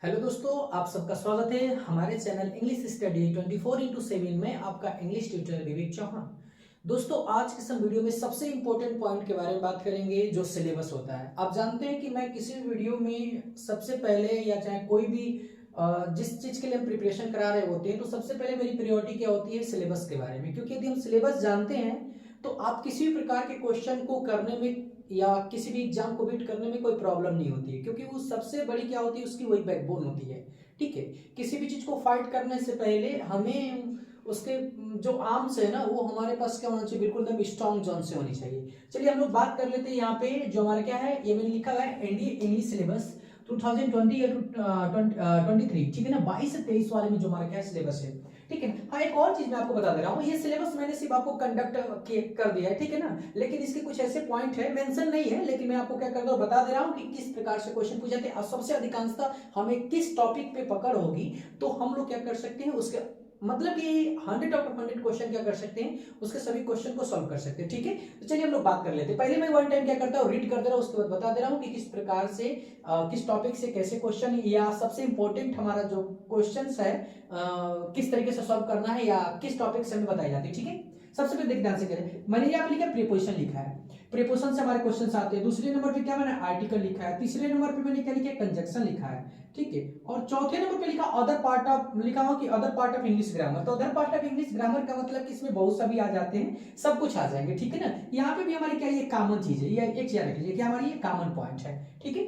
Hello दोस्तों, आप सबका स्वागत है हमारे चैनल इंग्लिश स्टडी 24x7 में। आपका इंग्लिश ट्यूटर विवेक चौहान। दोस्तों, आज के इस वीडियो में सबसे इंपॉर्टेंट पॉइंट के बारे में बात करेंगे, जो सिलेबस होता है। आप जानते हैं कि मैं किसी भी वीडियो में सबसे पहले या चाहे कोई भी जिस चीज के लिए हम प्रिपरेशन करा रहे होते हैं, तो सबसे पहले मेरी प्रायोरिटी क्या होती है, सिलेबस के बारे में। क्योंकि यदि हम सिलेबस जानते हैं तो आप किसी भी प्रकार के क्वेश्चन को करने में या किसी भी एग्जाम को बीट करने में कोई प्रॉब्लम नहीं होती है। क्योंकि वो सबसे बड़ी क्या होती है, उसकी वही बैकबोन होती है। ठीक है, किसी भी चीज को फाइट करने से पहले हमें उसके जो आर्म्स है ना, वो हमारे पास क्या होना चाहिए, बिल्कुल एकदम स्ट्रॉन्ग जोन से होनी चाहिए। चलिए हम लोग बात कर लेते हैं। यहाँ पे जो हमारा क्या है, ये मैंने लिखा हुआ है एनडीए इंग्लिश सिलेबस 2020 या 23, ठीक है ना। 22 से 23 वाले में जो हमारा क्या सिलेबस है, ठीक है। हाँ, एक और चीज मैं आपको बता दे रहा हूँ, ये सिलेबस मैंने सिर्फ आपको कंडक्ट कर दिया है, ठीक है ना। लेकिन इसके कुछ ऐसे पॉइंट है, मेंशन नहीं है, लेकिन मैं आपको क्या कर रहा हूँ, बता दे रहा हूँ कि किस प्रकार से क्वेश्चन पूछे जाते हैं और सबसे अधिकांशतः हमें किस टॉपिक पे पकड़ होगी, तो हम लोग क्या कर सकते हैं उसके मतलब कि 100 आउट ऑफ 100 क्वेश्चन क्या कर सकते हैं, उसके सभी क्वेश्चन को सॉल्व कर सकते हैं। ठीक है, तो चलिए हम लोग बात कर लेते हैं। पहले मैं वन टाइम क्या करता हूँ, रीड कर दे रहा हूँ, उसके बाद बता दे रहा हूँ कि किस प्रकार से किस टॉपिक से कैसे क्वेश्चन या सबसे इंपॉर्टेंट हमारा जो क्वेश्चंस है किस तरीके से सॉल्व करना है या किस टॉपिक से हमें बताई जाती है। ठीक है, सबसे पहले देख ध्यान से करें। मैंने यहाँ पे लिखा प्रीपोजिशन लिखा है, प्रीपोजिशन से हमारे क्वेश्चंस आते हैं। दूसरे नंबर पे क्या मैंने आर्टिकल लिखा है। तीसरे नंबर पे मैंने क्या लिखा है, कंजक्शन लिखा है, ठीक है। और चौथे नंबर पे लिखा अदर पार्ट ऑफ, लिखा हुआ कि other part of English grammar. तो other part of English grammar का मतलब कि इसमें बहुत सभी आ जाते हैं, सब कुछ आ जाएंगे, ठीक है ना। यहाँ पे भी हमारी क्या, ये कॉमन चीज है, ये एक चीज रख लीजिए कि हमारी ये कॉमन पॉइंट है, ठीक है।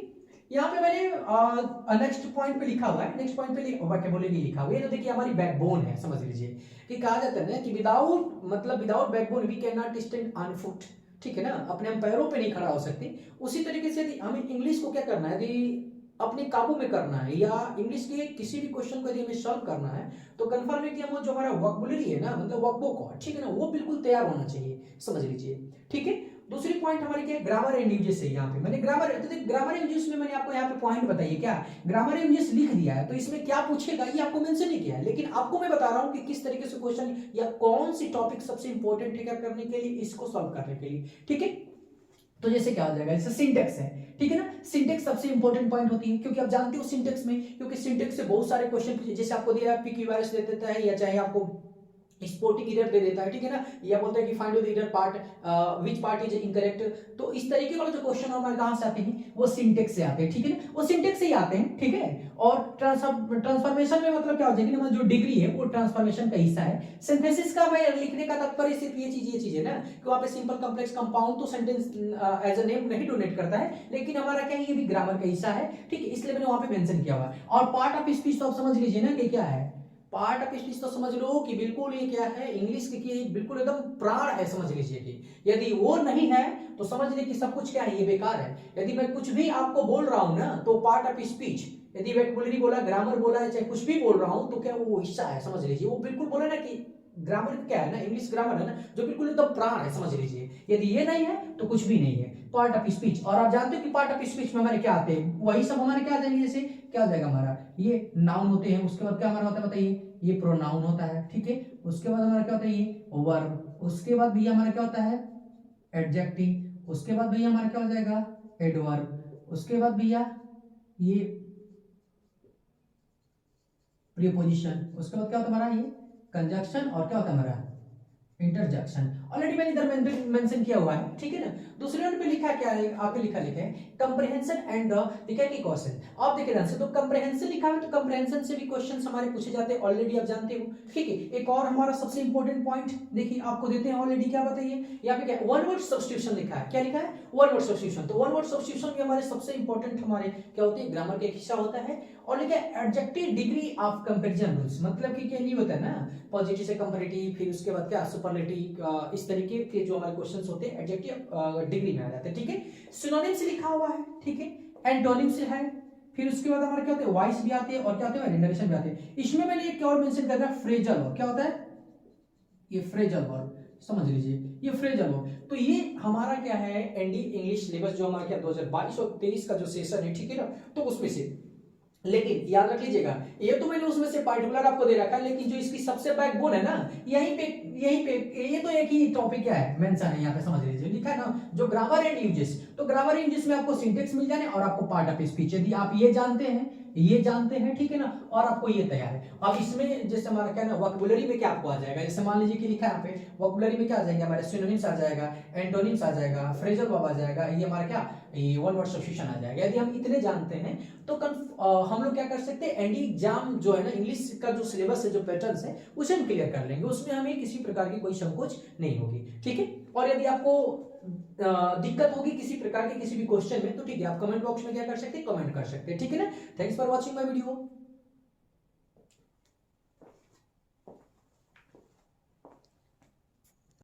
यहाँ पे मैंने नेक्स्ट पॉइंट पे लिखा हुआ है, नेक्स्ट पॉइंट पे वोकैबुलरी लिखा हुआ है। ये तो देखिए हमारी बैकबोन है, समझ लीजिए कि कहा जाता है ना कि विदाउट मतलब without backbone we can not stand on foot, ठीक है ना। अपने हम पैरों पे नहीं खड़ा हो सकते। उसी तरीके से यदि हमें इंग्लिश को क्या करना है, यदि अपने काबू में करना है या इंग्लिश के किसी भी क्वेश्चन को यदि हमें सॉल्व करना है, तो कंफर्म है कि हम जो हमारा वोकैबुलरी है ना, मतलब वर्कबुक, ठीक है ना, वो बिल्कुल तैयार होना चाहिए, समझ लीजिए, ठीक है। दूसरी पॉइंट हमारी क्या है, ग्रामर एंड यूजेस है। यहाँ पे मैंने ग्रामर, तो ग्रामर एंड यूजेस में मैंने आपको यहाँ पे पॉइंट बताइए क्या, ग्रामर एंड यूजेस लिख दिया है, तो इसमें क्या पूछेगा ये आपको मेंशन नहीं किया है, लेकिन आपको मैं बता रहा हूँ कि किस तरीके से क्वेश्चन या कौन सी टॉपिक सबसे इंपॉर्टेंट है क्या करने के लिए, इसको सॉल्व करने के लिए, ठीक है। तो जैसे क्या हो जाएगा, जैसे सिंटेक्स है, ठीक है ना। सिंटेक्स सबसे इंपॉर्टेंट पॉइंट होती है, क्योंकि आप जानते हो सिंटेक्स में, क्योंकि सिंटेक्स से बहुत सारे क्वेश्चन, जैसे आपको दिया है PQRS दे देता है, या चाहे आपको स्पोर्टिंग एरर दे देता है, ठीक है ना, या बोलते हैं कि find the error part which part is incorrect. तो इस तरीके वाले जो क्वेश्चन हमारे कहां से आते हैं, वो सिंटेक्स से आते हैं, ठीक है ना, वो सिंटेक्स से ही आते हैं, ठीक है। और ट्रांसफॉर्मेशन में मतलब क्या हो जाएगी ना, जो डिग्री है वो ट्रांसफॉर्मेशन का हिस्सा है। सिंथेसिस का मैं लिखने का तात्पर्य सिर्फ ये चीज है ना कि वहां पे सिंपल कॉम्प्लेक्स कंपाउंड तो सेंटेंस एज अ नेम नहीं डोनेट करता है, लेकिन हमारा क्या है, ये भी ग्रामर का हिस्सा है, ठीक है, इसलिए मैंने वहां पे मेंशन किया हुआ है। और पार्ट ऑफ स्पीच तो आप समझ लीजिए ना कि क्या है, पार्ट ऑफ स्पीच तो समझ लो कि बिल्कुल ये क्या है, इंग्लिश की बिल्कुल एकदम प्राण है, समझ लीजिए कि यदि वो नहीं है तो समझ लीजिए कि सब कुछ क्या है, ये बेकार है। यदि मैं कुछ भी आपको बोल रहा हूं ना, तो पार्ट ऑफ स्पीच, यदि वोकैबुलरी बोला, ग्रामर बोला, चाहे कुछ भी बोल रहा हूं, तो क्या वो हिस्सा है, समझ लीजिए। वो बिल्कुल बोला ना कि ग्रामर क्या है ना, इंग्लिश ग्रामर है ना, जो बिल्कुल एकदम प्राण है, समझ लीजिए। यदि ये नहीं है तो कुछ भी नहीं है, पार्ट ऑफ स्पीच। और आप जानते हो कि पार्ट ऑफ स्पीच में हमारे क्या आते हैं, वही सब हमारे क्या आ जाएंगे, जैसे क्या हो जाएगा हमारा, ये नाउन होते हैं, उसके बाद क्या हमारा होता है बताइए, ये प्रोनाउन होता है, ठीक है। उसके बाद हमारा क्या होता है, ये वर्ब। उसके बाद भैया हमारा क्या होता है, एडजेक्टिव। उसके बाद भैया हमारा क्या हो जाएगा, एडवर्ब। उसके बाद भैया ये प्रीपोजिशन। उसके बाद क्या होता है हमारा, ये कंजक्शन। और क्या होता है हमारा, इंटरजेक्शन। ऑलरेडी मैंने इधर मेंशन किया हुआ है, ठीक है ना। दूसरे नंबर पे लिखा क्या है, आपके लिखा है कंप्रिहेंशन एंड लिखा है कि क्वेश्चन। आप देखिए ध्यान से, तो कंप्रिहेंशन लिखा है, तो कंप्रिहेंशन से भी क्वेश्चंस हमारे पूछे जाते हैं, ऑलरेडी आप जानते हो, ठीक है। एक और हमारा सबसे इंपॉर्टेंट पॉइंट देखिए आपको देते हैं ऑलरेडी, क्या बताइए, यहाँ पे क्या वन वर्ड सब्स्टिट्यूशन लिखा है, क्या लिखा है, वन वर्ड सब्स्टिट्यूशन। तो वन वर्ड सब्स्टिट्यूशन भी हमारे सबसे इंपॉर्टेंट हमारे क्या होते हैं, ग्रामर का एक हिस्सा होता है। और लिखा है adjective degree of comparison rules, मतलब कि क्या नहीं होता है ना, पॉजिटिव से कंपैरेटिव, फिर उसके बाद क्या सुपरलेटिव, इस तरीके के जो हमारे क्वेश्चंस होते हैं एडजेक्टिव डिग्री में आ जाते हैं, ठीक है। सिनोनिम से लिखा हुआ है, ठीक है, एंटोनिम से है। फिर उसके बाद हमारे क्या होते हैं, वॉइस भी आते हैं, और क्या होते हैं, रिलेशन भी आते हैं। इसमें मैंने एक और मेंशन कर रहा है, फ्रेजल वर्ब। क्या होता है, ये फ्रेजल वर्ब, समझ लीजिए, ये फ्रेजल वर्ब। तो ये हमारा क्या है, एनडी इंग्लिश सिलेबस जो हमारा क्या 2022 और 23 का जो सेशन है, ठीक है ना, तो उसमें से, लेकिन याद रख लीजिएगा, ये तो मैंने उसमें से पार्टिकुलर आपको दे रखा है, लेकिन जो इसकी सबसे बैकबोन है ना, यहीं पे ये तो एक ही टॉपिक क्या है, मेंशन है यहाँ पे, समझ लीजिए, लिखा है ना, जो ग्रामर एंड यूजेस। तो ग्रामर एंड यूजेस में आपको सिंटेक्स मिल जाने और आपको पार्ट ऑफ स्पीच। यदि आप ये जानते हैं ये जानते हैं, ठीक है ना, और आपको ये तैयार है। अब इसमें जैसे हमारा क्या ना वोकैबुलरी में क्या आपको आ जाएगा, जैसे मान लीजिए कि लिखा है यहाँ पे वोकैबुलरी में क्या आ जाएंगे हमारे सिनोनिम्स आ जाएगा, एंटोनिम्स आ जाएगा, फ्रेजल वर्ब आ जाएगा, ये हमारा क्या ये वन वर्ड सब्स्टिट्यूशन आ जाएगा। यदि हम इतने जानते हैं तो हम लोग क्या कर सकते हैं, एनडी एग्जाम जो है ना इंग्लिश का जो सिलेबस है, जो पैटर्न है, उसे हम क्लियर कर लेंगे, उसमें हमें किसी प्रकार की कोई संकोच नहीं होगी, ठीक है। और यदि आपको दिक्कत होगी किसी प्रकार के किसी भी क्वेश्चन में, तो ठीक है आप कमेंट बॉक्स में क्या कर सकते हैं, कमेंट कर सकते हैं, ठीक है ना। Thanks for watching my video.